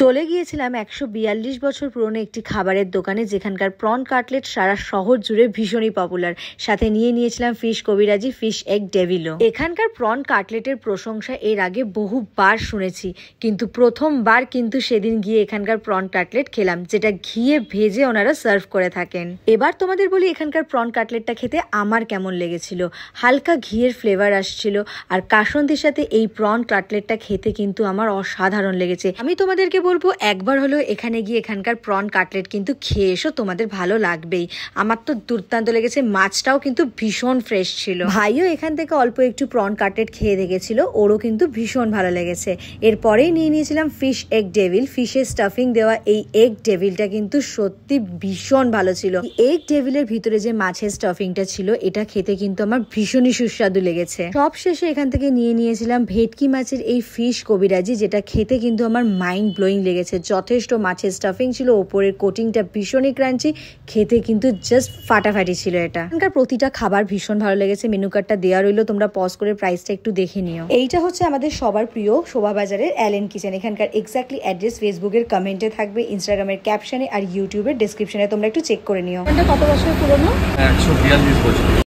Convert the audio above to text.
চলে গিয়েছিলাম ১৪২ বছর পুরনো একটি খাবারের দোকানে, যেখানকার প্রন কাটলেট সারা শহর জুড়ে ভীষণই পপুলার। সাথে নিয়েছিলাম ফিশ কবিরাজি, ফিশ এগ ডেভিলও। এখানকার প্রন কাটলেটের প্রশংসা এর আগে বহুবার শুনেছি, কিন্তু প্রথমবার কিন্তু সেদিন গিয়ে এখানকার প্রন কাটলেট খেলাম, যেটা ঘিয়ে ভেজে ওনারা সার্ভ করে থাকেন। এবার তোমাদের বলি এখানকার প্রন কাটলেটটা খেতে আমার কেমন লেগেছিল। হালকা ঘিয়ের ফ্লেভার আসছিল, আর কাসন্দির সাথে এই প্রন কাটলেটটা খেতে কিন্তু আমার অসাধারণ লেগেছে। আমি তোমাদেরকে বলবো একবার হলেও এখানে গিয়ে এখানকার প্রন কাটলেট কিন্তু খেয়ে এসো, তোমাদের ভালো লাগবেই। আমার তো দুর্দান্ত লেগেছে, মাছটাও কিন্তু ভীষণ ফ্রেশ ছিল। ভাইও এখান থেকে অল্প একটু প্রন কাটলেট খেয়ে দেখেছিল, ওরও কিন্তু ভীষণ ভালো লেগেছে। এরপরেই নিয়েছিলাম ফিশ এগ ডেভিল। ফিশের স্টাফিং দেওয়া এই এগ ডেভিলটা কিন্তু সত্যি ভীষণ ভালো ছিল। এগ ডেভিলের ভিতরে যে মাছের স্টাফিংটা ছিল, এটা খেতে কিন্তু আমার ভীষণই সুস্বাদু লেগেছে। সব শেষে এখান থেকে নিয়েছিলাম ভেটকি মাছের এই ফিশ কবিরাজি, যেটা খেতে কিন্তু আমার মাইন্ড ব্লোয়িং লেগেছে। যথেষ্ট মাছের স্টাফিং ছিল, ওপরের কোটিংটা ভীষণই ক্রাঞ্চি, খেতে কিন্তু জাস্ট ফাটাফাটি ছিল। এটা এখানকার প্রতিটা খাবার ভীষণ ভালো লেগেছে। মেনু কার্ডটা দেওয়া রইলো, তোমরা পজ করে প্রাইসটা একটু দেখে নিও। এইটা হচ্ছে আমাদের সবার প্রিয় শোভাবাজারের অ্যালেন কিচেন। এখানকার এক্স্যাক্টলি অ্যাড্রেস ফেসবুকের কমেন্টে থাকবে, ইনস্টাগ্রামের ক্যাপশনে আর ইউটিউবের ডেসক্রিপশনে তোমরা একটু চেক করে নিও। কত বছর পুরনো? 142 বছর।